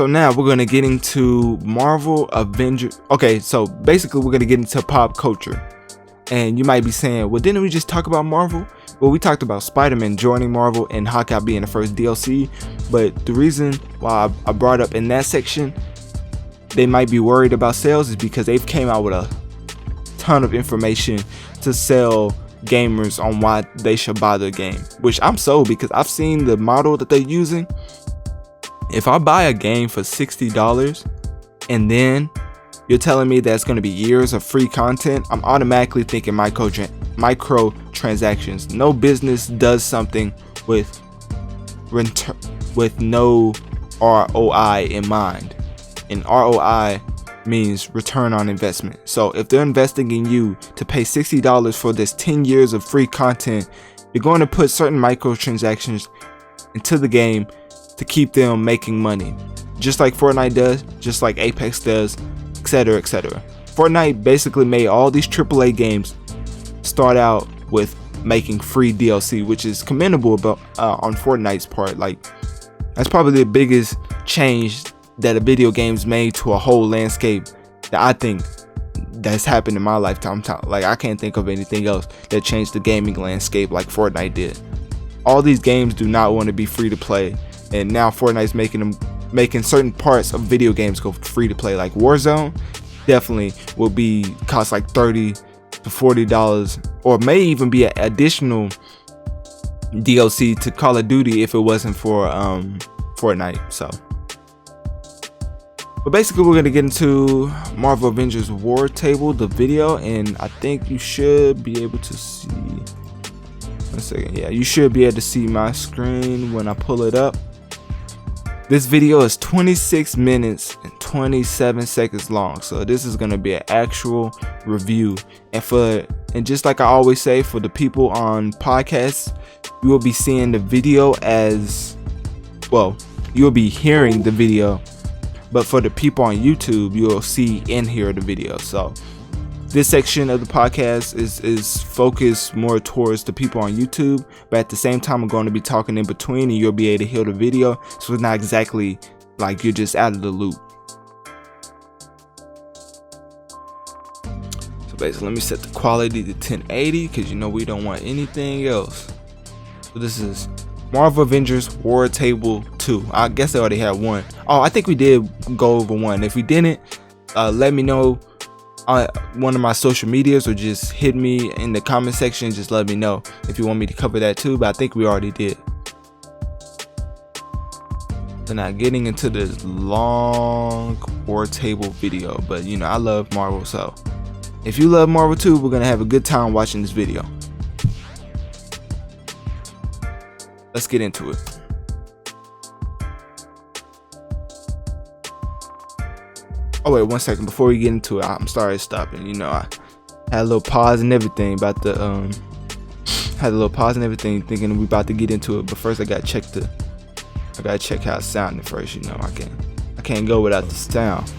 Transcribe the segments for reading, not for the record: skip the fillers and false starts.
So now we're gonna get into Marvel Avengers. Okay, so basically we're gonna get into pop culture. And you might be saying, well, didn't we just talk about Marvel? Well, we talked about Spider-Man joining Marvel and Hawkeye being the first DLC. But the reason why I brought up in that section, they might be worried about sales, is because they've came out with a ton of information to sell gamers on why they should buy the game. Which I'm sold, because I've seen the model that they're using. If I buy a game for $60 and then you're telling me that's going to be years of free content, I'm automatically thinking microtransactions. No business does something with no ROI in mind. And ROI means return on investment. So if they're investing in you to pay $60 for this 10 years of free content, you're going to put certain microtransactions into the game to keep them making money, just like Fortnite does, just like Apex does, etc, etc. Fortnite basically made all these AAA games start out with making free DLC, which is commendable about on Fortnite's part. Like, that's probably the biggest change that a video game's made to a whole landscape that I think that's happened in my lifetime. Like, I can't think of anything else that changed the gaming landscape like Fortnite did. All these games do not want to be free to play, and now Fortnite's making certain parts of video games go free to play. Like Warzone definitely will cost like $30 to $40, or may even be an additional DLC to Call of Duty if it wasn't for Fortnite. So, but basically we're gonna get into Marvel Avengers War Table, the video, and I think you should be able to see. One second, yeah, you should be able to see my screen when I pull it up. This video is 26 minutes and 27 seconds long, so this is gonna be an actual review. And just like I always say, for the people on podcasts, you will be seeing the video as well. You will be hearing the video, but for the people on YouTube, you will see and hear the video. So this section of the podcast is focused more towards the people on YouTube, but at the same time I'm going to be talking in between, and you'll be able to hear the video, so it's not exactly like you're just out of the loop. So basically, let me set the quality to 1080, because you know we don't want anything else. So this is Marvel Avengers War Table 2. I guess I already had one. Oh, I think we did go over one. If we didn't, let me know on one of my social medias, or just hit me in the comment section. Just let me know if you want me to cover that too, but I think we already did. So now getting into this long War Table video, but you know I love Marvel, so if you love Marvel too, we're gonna have a good time watching this video. Let's get into it. Oh wait, 1 second before we get into it. I'm sorry stopping. You know, I had a little pause and everything about the thinking we about to get into it. But first, I gotta check how it sounded first. You know, I can't go without the sound.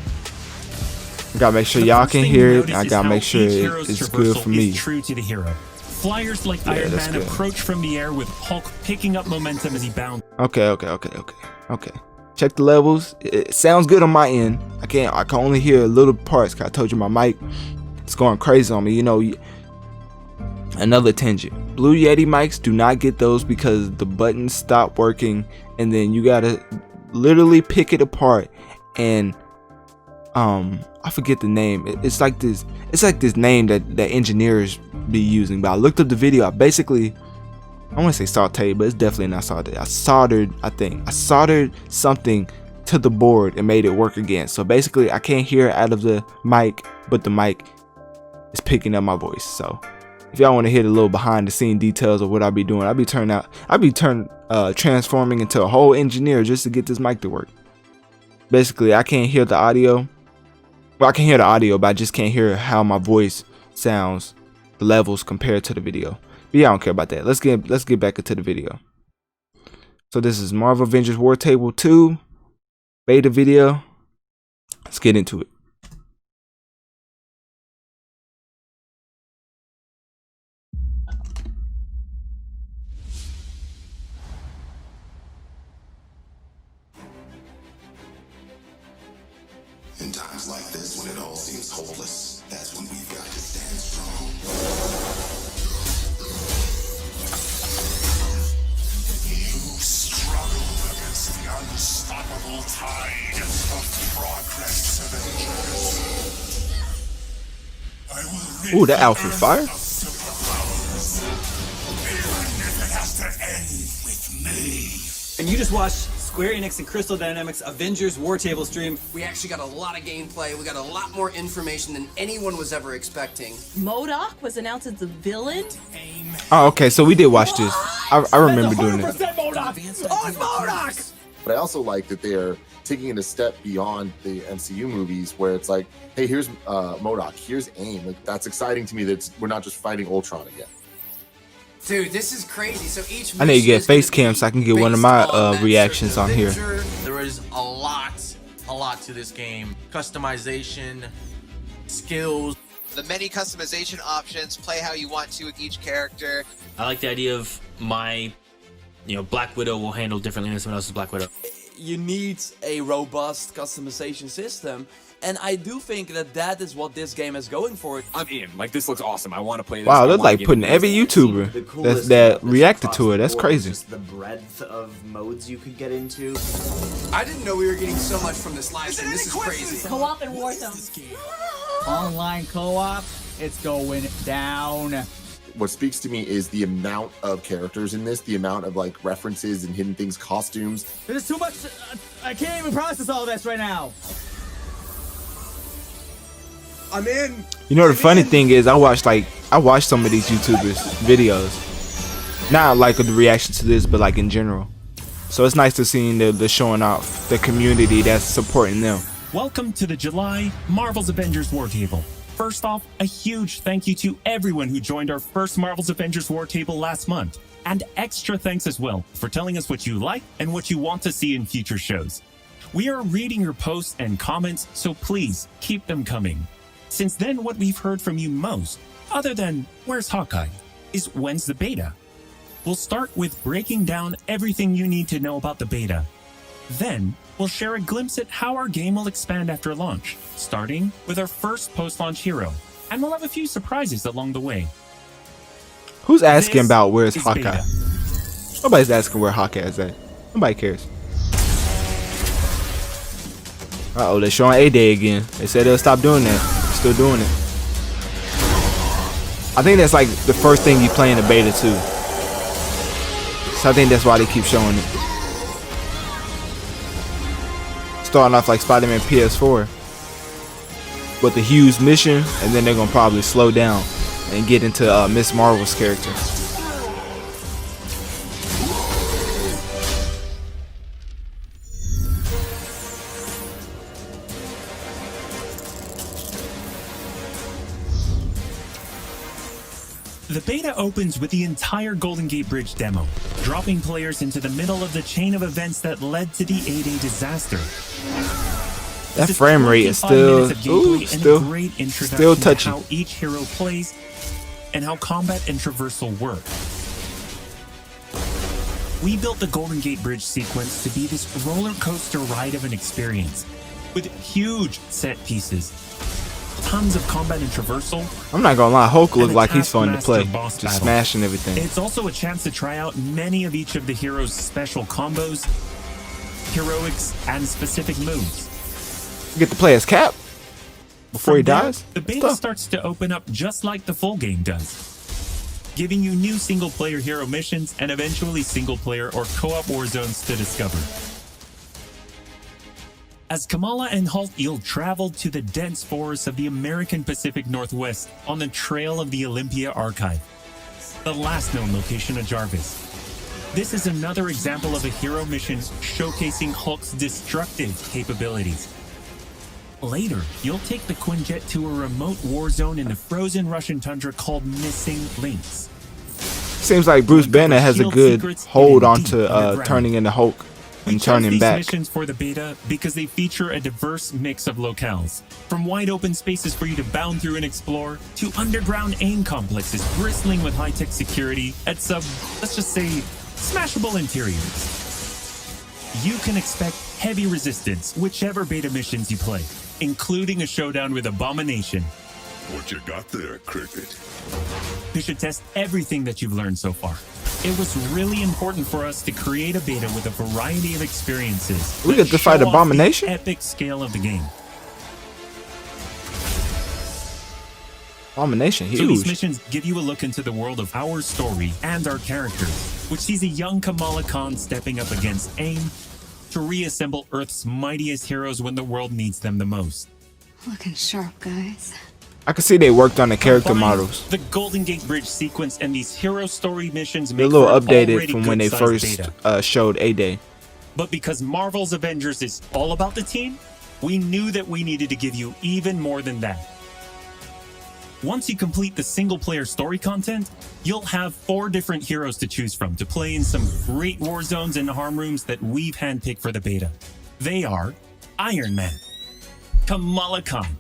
I gotta make sure y'all can hear it. I gotta make sure it's good for me. True to the hero. Flyers like Iron Man approach from the air, with Hulk picking up momentum as he bounds. Okay. Check the levels. It sounds good on my end. I can only hear little parts, cause I told you my mic is going crazy on me. You know, another tangent. Blue Yeti mics, do not get those because the buttons stop working, and then you gotta literally pick it apart. And I forget the name. It's like this name that engineers be using. But I looked up the video. I want to say sauteed, but it's definitely not sauteed. I soldered something to the board and made it work again. So basically, I can't hear it out of the mic, but the mic is picking up my voice. So if y'all want to hear the little behind the scene details of what I be doing, I be transforming into a whole engineer just to get this mic to work. Basically, I can't hear the audio. Well, I can hear the audio, but I just can't hear how my voice sounds, the levels compared to the video. But yeah, I don't care about that. Let's get back into the video. So this is Marvel Avengers War Table 2 beta video. Let's get into it. In times like this, when it all seems hopeless, that's when we've got to stand strong. You struggle against the unstoppable tide of progress, Avengers. I will Ooh, that outfit fire. even if it has to end with me. And you just watched Square Enix and Crystal Dynamics Avengers War Table stream. We actually got a lot of gameplay. We got a lot more information than anyone was ever expecting. MODOK was announced as the villain. Oh, okay, so we did watch this. I remember doing it. MODOK! But I also like that they're taking it a step beyond the MCU movies, where it's like, hey, here's MODOK, here's AIM. Like, that's exciting to me that we're not just fighting Ultron again. Dude, this is crazy. So each I need to mission get is gonna face cam so I can be get one of based my on that reactions certain on here. Avenger. There is a lot to this game. Customization, skills. The many customization options, play how you want to with each character. I like the idea of Black Widow will handle differently than someone else's Black Widow. You need a robust customization system, and I do think that is what this game is going for. I'm in. Like, this looks awesome. I want to play this. Wow, they're like putting every YouTuber that reacted to it. That's crazy. Just the breadth of modes you could get into. I didn't know we were getting so much from this live stream. This is crazy. Co-op and Warzone. Online co-op, it's going down. What speaks to me is the amount of characters in this, the amount of like references and hidden things, costumes. There's too much. I can't even process all this right now. I'm in. You know the funny thing is, I watched some of these YouTubers videos, not like the reaction to this, but like in general. So it's nice to see the showing off the community that's supporting them. Welcome to the July Marvel's Avengers War Table. First off, a huge thank you to everyone who joined our first Marvel's Avengers War Table last month. And extra thanks as well for telling us what you like and what you want to see in future shows. We are reading your posts and comments, so please keep them coming. Since then, what we've heard from you most, other than where's Hawkeye, is when's the beta? We'll start with breaking down everything you need to know about the beta. Then, we'll share a glimpse at how our game will expand after launch, starting with our first post-launch hero. And we'll have a few surprises along the way. Who's asking about where's is Hawkeye? beta. Nobody's asking where Hawkeye is at. Nobody cares. Uh-oh, they're showing A-Day again. They said they'll stop doing that. They're still doing it. I think that's like the first thing you play in the beta too. So I think that's why they keep showing it. Starting off like Spider-Man PS4 with a huge mission, and then they're gonna probably slow down and get into Miss Marvel's character. The beta opens with the entire Golden Gate Bridge demo, dropping players into the middle of the chain of events that led to the A-Day disaster. That frame rate is still still touchy. How each hero plays and how combat and traversal work. We built the Golden Gate Bridge sequence to be this roller coaster ride of an experience with huge set pieces, tons of combat and traversal. I'm not gonna lie, Hulk looks like he's fun to play, boss just battle. smashing everything. It's also a chance to try out many of each of the heroes' special combos, heroics, and specific moves. You get to play as Cap before he From there, dies. The beta starts to open up just like the full game does, giving you new single-player hero missions and eventually single-player or co-op war zones to discover. As Kamala and Hulk you'll travel to the dense forests of the American Pacific Northwest on the trail of the Olympia Archive, the last known location of Jarvis. This is another example of a hero mission showcasing Hulk's destructive capabilities. Later, you'll take the Quinjet to a remote war zone in the frozen Russian tundra called Missing Links. Seems like Bruce Banner has a good hold on to turning into Hulk and turning these back. Missions for the beta because they feature a diverse mix of locales, from wide open spaces for you to bound through and explore, to underground AIM complexes bristling with high-tech security at let's just say, smashable interiors. you can expect heavy resistance whichever beta missions you play, including a showdown with Abomination. What you got there, Cricket? You should test everything that you've learned so far. It was really important for us to create a beta with a variety of experiences. We get to fight Abomination? The epic scale of the game. Abomination, huge. So these missions give you a look into the world of our story and our characters, which sees a young Kamala Khan stepping up against AIM to reassemble Earth's mightiest heroes when the world needs them the most. Looking sharp, guys. I can see they worked on the character Combine models. The Golden Gate Bridge sequence and these hero story missions They're a make little for an updated already from when they good-sized first beta. showed A-Day. But because Marvel's Avengers is all about the team, we knew that we needed to give you even more than that. Once you complete the single-player story content, you'll have 4 different heroes to choose from to play in some great war zones and harm rooms that we've handpicked for the beta. They are Iron Man, Kamala Khan,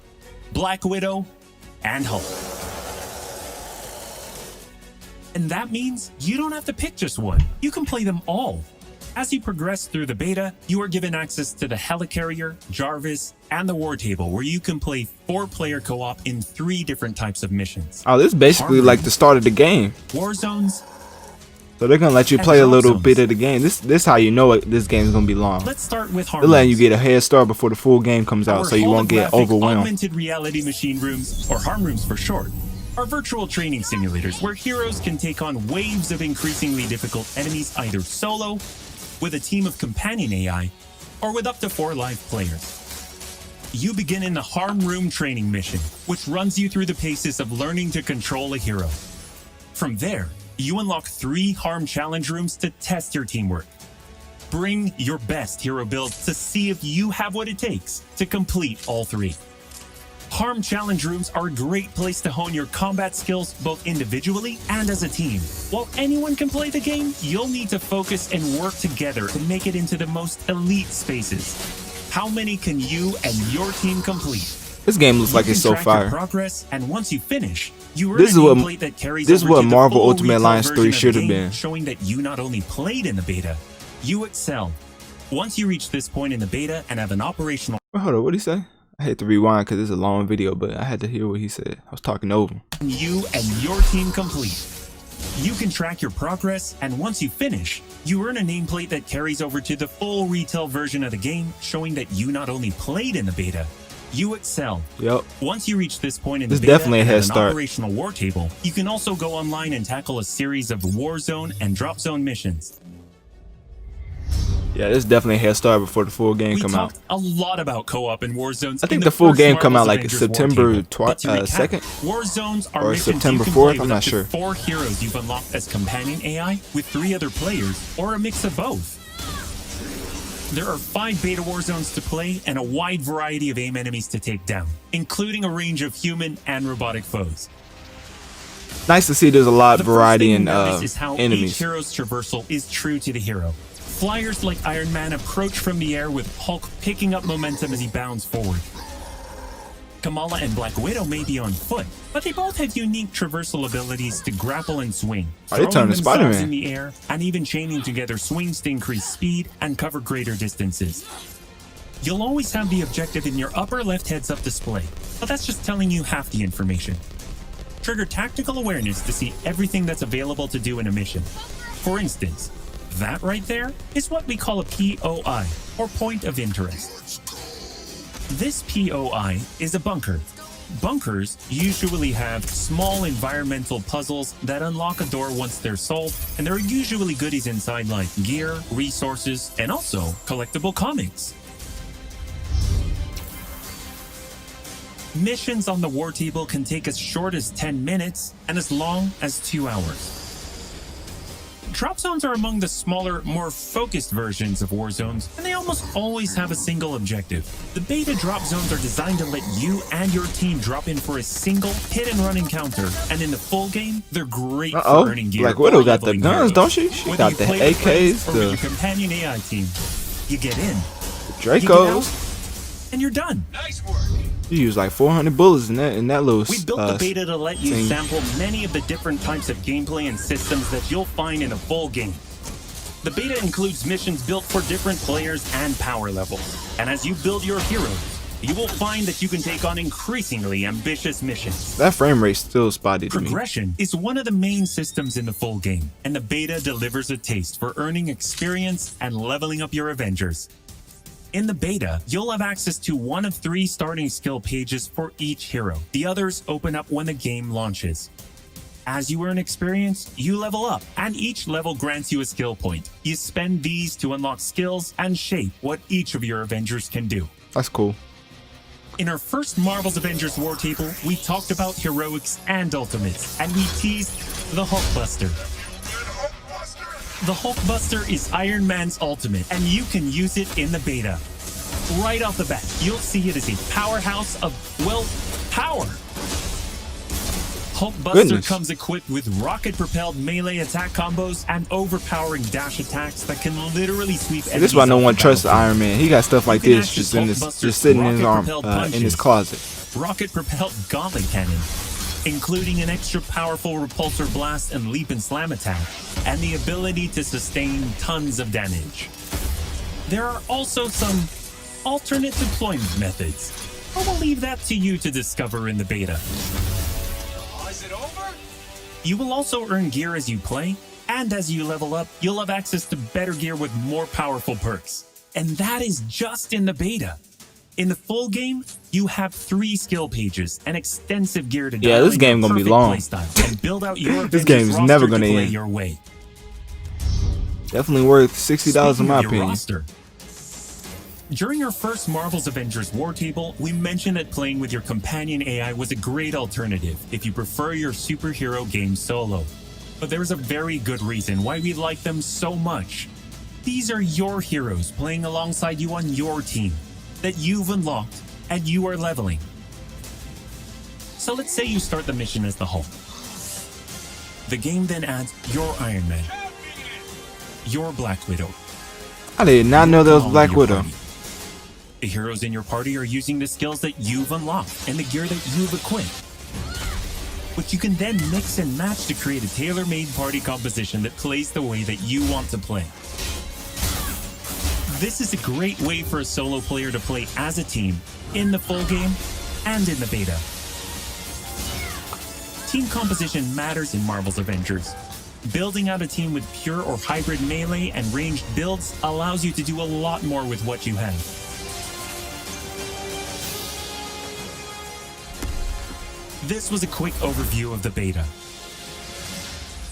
Black Widow, and Hulk. And that means you don't have to pick just one. You can play them all. As you progress through the beta, you are given access to the Helicarrier, Jarvis, and the War Table, where you can play 4-player co-op in 3 different types of missions. Oh, this is basically like the start of the game. War zones. So they're gonna let you play a little bit of the game. This how you know this game's gonna be long. Let's start with harm They're letting you rooms. get a head start before the full game comes out, Our so you won't get holographic overwhelmed. Augmented reality machine rooms, or harm rooms for short, are virtual training simulators where heroes can take on waves of increasingly difficult enemies either solo, with a team of companion AI, or with up to 4 live players. You begin in the Harm Room training mission, which runs you through the paces of learning to control a hero. From there, you unlock 3 Harm Challenge rooms to test your teamwork. Bring your best hero build to see if you have what it takes to complete all 3. Harm Challenge rooms are a great place to hone your combat skills both individually and as a team. While anyone can play the game, you'll need to focus and work together to make it into the most elite spaces. How many can you and your team complete? This game looks like it's so Track your fire. progress, and once you finish, you earn This a is what- nameplate that carries this is over what to the Marvel full Ultimate retail Alliance version 3 of the should have game, been. showing that you not only played in the beta, you excel. Once you reach this point in the beta and have an operational Hold on, what did he say? I had to rewind because it's a long video, but I had to hear what he said. I was talking over him. you and your team complete. You can track your progress, and once you finish, you earn a nameplate that carries over to the full retail version of the game, showing that you not only played in the beta, you excel. Yep. Once you reach this point in This the beta definitely a and head have an start. operational war table, you can also go online and tackle a series of war zone and drop zone missions. Yeah, this is definitely a head start before the full game We come out. talked a lot about co-op and war zones. I think in the full first game come out Marvel's like Avengers September War Table. But to recap, 2nd war zones are or missions September you can 4th, play I'm with not up to sure. 4 heroes you've unlocked as companion AI with 3 other players, or a mix of both. There are 5 beta war zones to play and a wide variety of AIM enemies to take down, including a range of human and robotic foes. Nice to see there's a lot of The first variety thing in you notice is how each enemies. hero's traversal is true to the hero. Flyers like Iron Man approach from the air with Hulk picking up momentum as he bounds forward. Kamala and Black Widow may be on foot, but they both have unique traversal abilities to grapple and swing, Oh, they turned to themselves Spider-Man. in the air, and even chaining together swings to increase speed and cover greater distances. You'll always have the objective in your upper left heads-up display, but that's just telling you half the information. Trigger tactical awareness to see everything that's available to do in a mission. For instance, that right there is what we call a POI, or point of interest. This POI is a bunker. Bunkers usually have small environmental puzzles that unlock a door once they're solved, and there are usually goodies inside like gear, resources, and also collectible comics. Missions on the war table can take as short as 10 minutes and as long as 2 hours. Drop zones are among the smaller, more focused versions of war zones, and they almost always have a single objective. The beta drop zones are designed to let you and your team drop in for a single hit-and-run encounter, and in the full game, they're great for earning gear. Black Widow or got the leveling guns, heroes. don't she? She Whether got you the play with friends AKs, or with the your companion AI team. You get in, Dracos. you get out, and you're done. Nice work. You use like 400 bullets in that little. We built the beta to let you thing. sample many of the different types of gameplay and systems that you'll find in a full game. The beta includes missions built for different players and power levels. And as you build your heroes, you will find that you can take on increasingly ambitious missions. That frame rate still spotty to me. Progression is one of the main systems in the full game, and the beta delivers a taste for earning experience and leveling up your Avengers. In the beta, you'll have access to one of 3 starting skill pages for each hero. The others open up when the game launches. As you earn experience, you level up, and each level grants you a skill point. You spend these to unlock skills and shape what each of your Avengers can do. That's cool. In our first Marvel's Avengers War Table, we talked about heroics and ultimates, and we teased the Hulkbuster. The Hulkbuster is Iron Man's ultimate, and you can use it in the beta. Right off the bat, you'll see it as a powerhouse of, well, power. Hulkbuster comes equipped with rocket-propelled melee attack combos and overpowering dash attacks that can literally sweep enemies. This is why no one trusts Iron Man. He got stuff like this just sitting in his arm, in his closet. Rocket-propelled gauntlet cannon, including an extra powerful repulsor blast and leap and slam attack, and the ability to sustain tons of damage. There are also some alternate deployment methods. I will leave that to you to discover in the beta. Is it over? You will also earn gear as you play, and as you level up, you'll have access to better gear with more powerful perks. And that is just in the beta. In the full game, you have 3 skill pages and extensive gear to dial this game gonna be long. And build out your this game is never gonna play end. Your way. Definitely worth $60 in my opinion. Roster. During our first Marvel's Avengers War Table, we mentioned that playing with your companion AI was a great alternative if you prefer your superhero game solo. But there's a very good reason why we like them so much. These are your heroes playing alongside you on your team that you've unlocked and you are leveling. So let's say you start the mission as the Hulk. The game then adds your Iron Man, your Black Widow. I did not know there was Black Widow. Party. The heroes in your party are using the skills that you've unlocked and the gear that you've equipped, which you can then mix and match to create a tailor-made party composition that plays the way that you want to play. This is a great way for a solo player to play as a team in the full game and in the beta. Team composition matters in Marvel's Avengers. Building out a team with pure or hybrid melee and ranged builds allows you to do a lot more with what you have. This was a quick overview of the beta.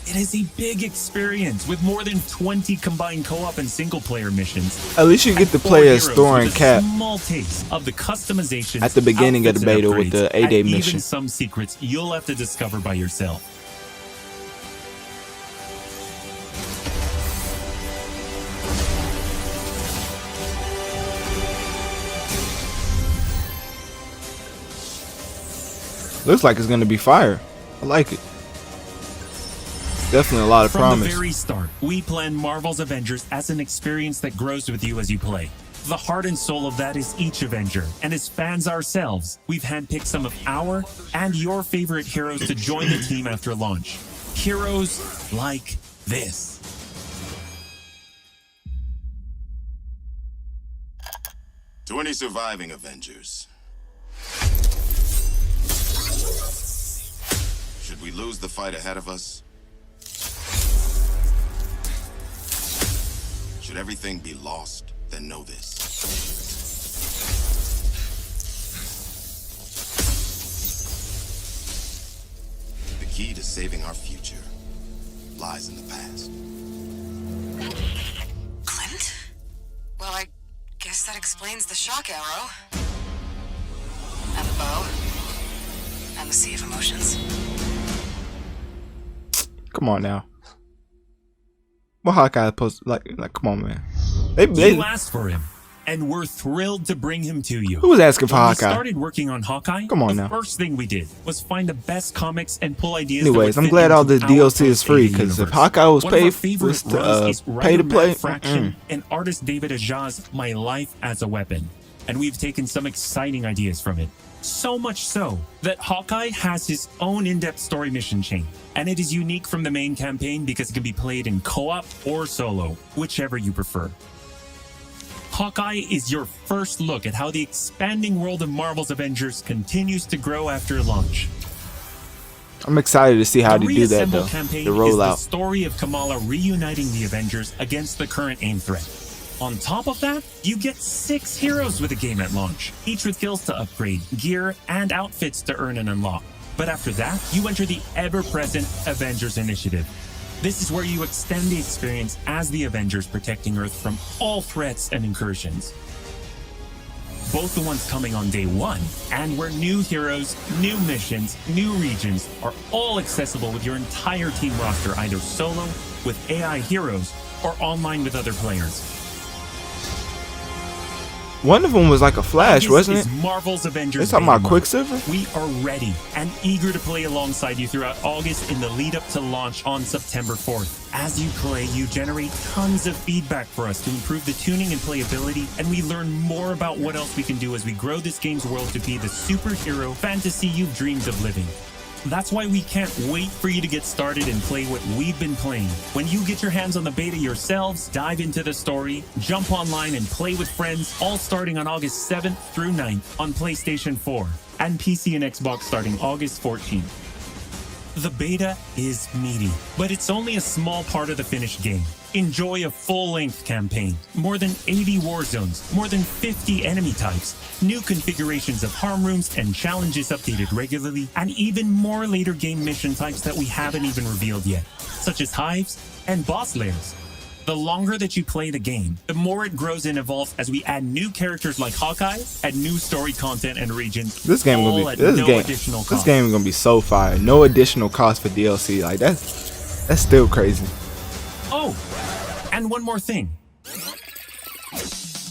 It is a big experience with more than 20 combined co-op and single-player missions. At least you get to play as Thor and Cap small taste of the customizations at the beginning of the beta with the A-Day mission. Even some secrets you'll have to discover by yourself. Looks like it's gonna be fire. I like it. Definitely a lot of promise. From the very start, we plan Marvel's Avengers as an experience that grows with you as you play. The heart and soul of that is each Avenger, and as fans ourselves, we've handpicked some of our and your favorite heroes to join the team after launch. Heroes like this. To any surviving Avengers, should we lose the fight ahead of us? Should everything be lost, then know this. The key to saving our future lies in the past. Clint? Well, I guess that explains the shock arrow. And the bow. And the sea of emotions. Come on now. What Hawkeye supposed like come on, man. You asked for him, and we're thrilled to bring him to you. Who was asking for Hawkeye? When we started working on Hawkeye, come on the now. first thing we did was find the best comics and pull ideas. Anyways, I'm glad all the DLC is free, because if Hawkeye was paid pay to play, Fraction and artist David Aja's My Life as a Weapon. and we've taken some exciting ideas from it. So much so that Hawkeye has his own in-depth story mission chain, and it is unique from the main campaign because it can be played in co-op or solo, whichever you prefer. Hawkeye is your first look at how the expanding world of Marvel's Avengers continues to grow after launch. I'm excited to see how they do that though. The campaign the is rollout. the story of Kamala reuniting the Avengers against the current AIM threat. On top of that, you get 6 heroes with the game at launch, each with skills to upgrade, gear, and outfits to earn and unlock. But after that, you enter the ever-present Avengers Initiative. This is where you extend the experience as the Avengers, protecting Earth from all threats and incursions. Both the ones coming on day 1, and where new heroes, new missions, new regions are all accessible with your entire team roster, either solo, with AI heroes, or online with other players. One of them was like a Flash, wasn't it? Marvel's Avengers. They talking about Quicksilver? We are ready and eager to play alongside you throughout August in the lead up to launch on September 4th. As you play, you generate tons of feedback for us to improve the tuning and playability, and we learn more about what else we can do as we grow this game's world to be the superhero fantasy you've dreamed of living. That's why we can't wait for you to get started and play what we've been playing. When you get your hands on the beta yourselves, dive into the story, jump online and play with friends, all starting on August 7th through 9th on PlayStation 4 and PC and Xbox starting August 14th. The beta is meaty, but it's only a small part of the finished game. Enjoy a full-length campaign, more than 80 war zones, more than 50 enemy types, new configurations of harm rooms and challenges updated regularly, and even more later game mission types that we haven't even revealed yet, such as hives and boss lairs. The longer that you play the game, the more it grows and evolves as we add new characters like Hawkeye, add new story content and regions. This game gonna be this game is gonna be so fire. No additional cost for DLC. Like that's still crazy. Oh, and one more thing.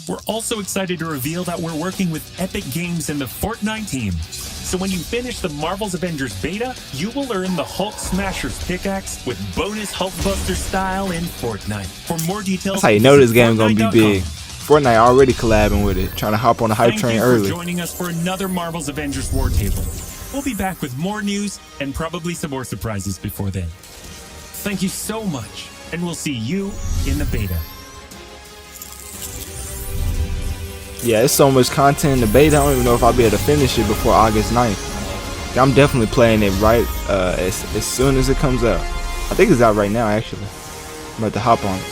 We're also excited to reveal that we're working with Epic Games and the Fortnite team. So when you finish the Marvel's Avengers beta, you will earn the Hulk Smasher's pickaxe with bonus Hulkbuster style in Fortnite. For more details, that's how you know this game is gonna be big. Fortnite already collabing with it, trying to hop on the hype train early. Thank you for joining us for another Marvel's Avengers War Table. We'll be back with more news and probably some more surprises before then. Thank you so much, and we'll see you in the beta. Yeah, it's so much content in the beta. I don't even know if I'll be able to finish it before August 9th. I'm definitely playing it right as soon as it comes out. I think it's out right now, actually. I'm about to hop on it.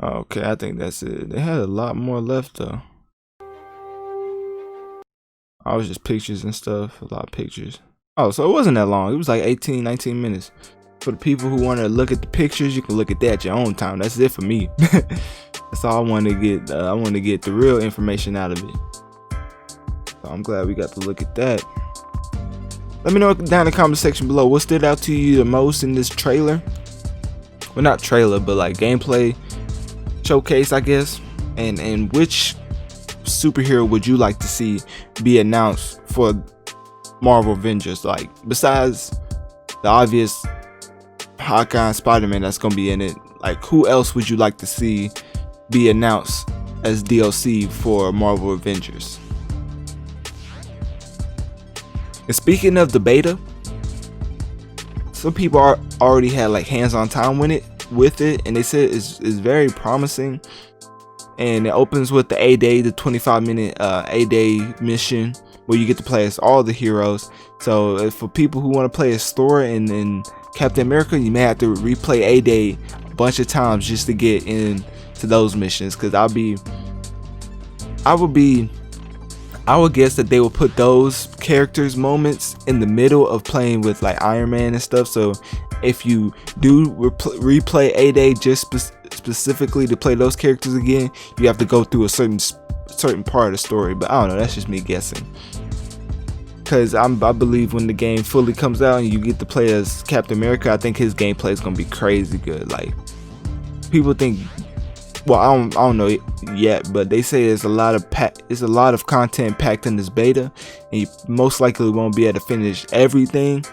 Okay, I think that's it. They had a lot more left, though. I was just pictures and stuff. A lot of pictures. Oh, so it wasn't that long. It was like 18, 19 minutes. For the people who want to look at the pictures, you can look at that at your own time. That's it for me. That's all I want to get. I want to get the real information out of it. So I'm glad we got to look at that. Let me know down in the comment section below what stood out to you the most in this trailer. Well, not trailer, but like gameplay showcase, I guess. And which superhero would you like to see be announced for Marvel Avengers? Like besides the obvious Hawkeye and Spider-Man that's gonna be in it, like who else would you like to see be announced as DLC for Marvel Avengers? And speaking of the beta, some people already had like hands-on time with it, and they said it's very promising. And it opens with the A-Day, the 25-minute A-Day mission where you get to play as all the heroes. So for people who want to play a story in Captain America, you may have to replay A-Day a bunch of times just to get into those missions. Because I would guess that they will put those characters' moments in the middle of playing with like Iron Man and stuff. So if you do replay A-Day just specifically to play those characters again, you have to go through a certain part of the story. But I don't know, that's just me guessing. Because I believe when the game fully comes out and you get to play as Captain America, I think his gameplay is gonna be crazy good. Like people think, well, I don't know yet, but they say there's a lot of content packed in this beta, and you most likely won't be able to finish everything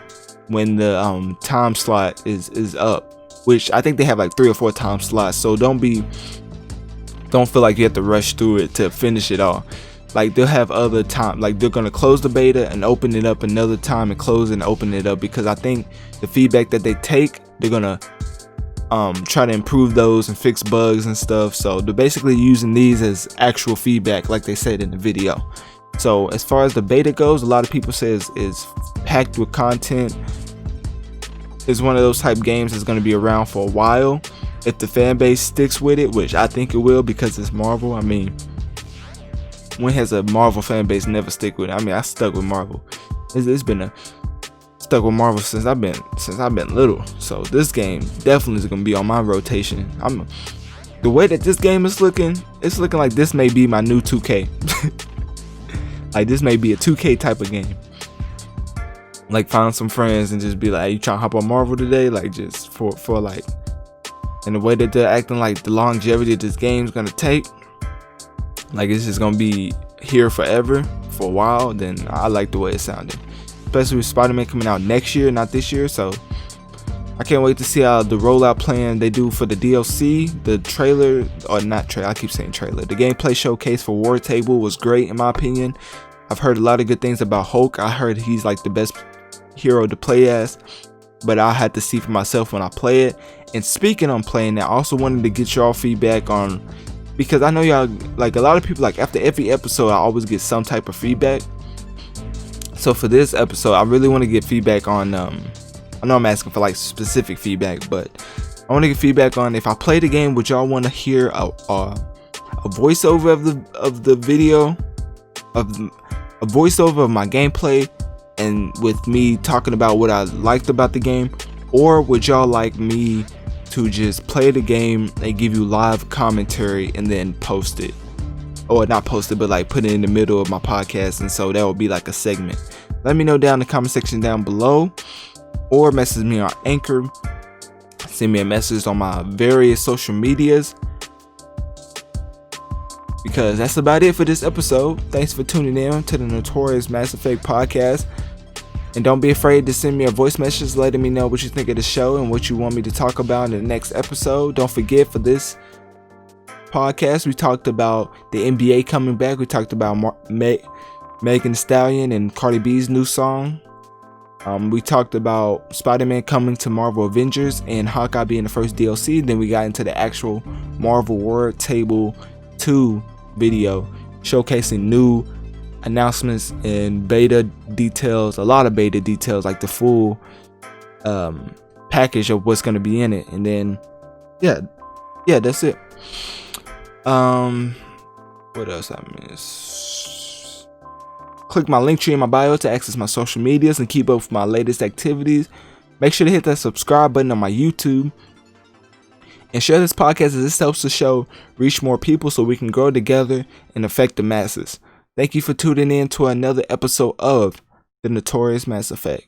when the time slot is up which I think they have like 3 or 4 time slots. So don't feel like you have to rush through it to finish it all. Like they'll have other time, like they're gonna close the beta and open it up another time and close and open it up, because I think the feedback that they take, they're gonna try to improve those and fix bugs and stuff. So they're basically using these as actual feedback, like they said in the video. So as far as the beta goes, a lot of people say is packed with content. It's one of those type games that's going to be around for a while if the fan base sticks with it, which I think it will, because it's Marvel. I mean, when has a Marvel fan base never stick with it? I mean, I stuck with Marvel. It's been stuck with Marvel since I've been little. So this game definitely is going to be on my rotation. The way that this game is looking, it's looking like this may be my new 2K. Like this may be a 2K type of game. Like find some friends and just be like, hey, you trying to hop on Marvel today? Like just for like, and the way that they're acting, like the longevity this game's gonna take, like it's just gonna be here forever for a while. Then I like the way it sounded, especially with Spider-Man coming out next year, not this year. So I can't wait to see how the rollout plan they do for the DLC. The trailer, or not trailer, I keep saying trailer. The gameplay showcase for War Table was great in my opinion. I've heard a lot of good things about Hulk. I heard he's like the best hero to play as, but I had to see for myself when I play it. And speaking on playing that, I also wanted to get y'all feedback on, because I know y'all, like a lot of people, like after every episode I always get some type of feedback. So for this episode I really want to get feedback on I know I'm asking for like specific feedback, but I want to get feedback on, if I play the game, would y'all want to hear a voiceover of the video, a voiceover of my gameplay, and with me talking about what I liked about the game, or would y'all like me to just play the game and give you live commentary and then post it, or not post it, but like put it in the middle of my podcast, and so that would be like a segment? Let me know down in the comment section down below, or message me on Anchor, send me a message on my various social medias, because that's about it for this episode. Thanks for tuning in to the Notorious Mass Effect podcast, and don't be afraid to send me a voice message letting me know what you think of the show and what you want me to talk about in the next episode. Don't forget, for this podcast we talked about the NBA coming back, we talked about Megan Thee Stallion and Cardi B's new song. We talked about Spider-Man coming to Marvel Avengers and Hawkeye being the first DLC. Then we got into the actual Marvel War Table 2 video showcasing new announcements and beta details, a lot of beta details, like the full package of what's going to be in it. And then yeah, that's it. What else I missed? Click my link tree in my bio to access my social medias and keep up with my latest activities. Make sure to hit that subscribe button on my YouTube, and share this podcast, as this helps the show reach more people so we can grow together and affect the masses. Thank you for tuning in to another episode of the Notorious Mass Effect.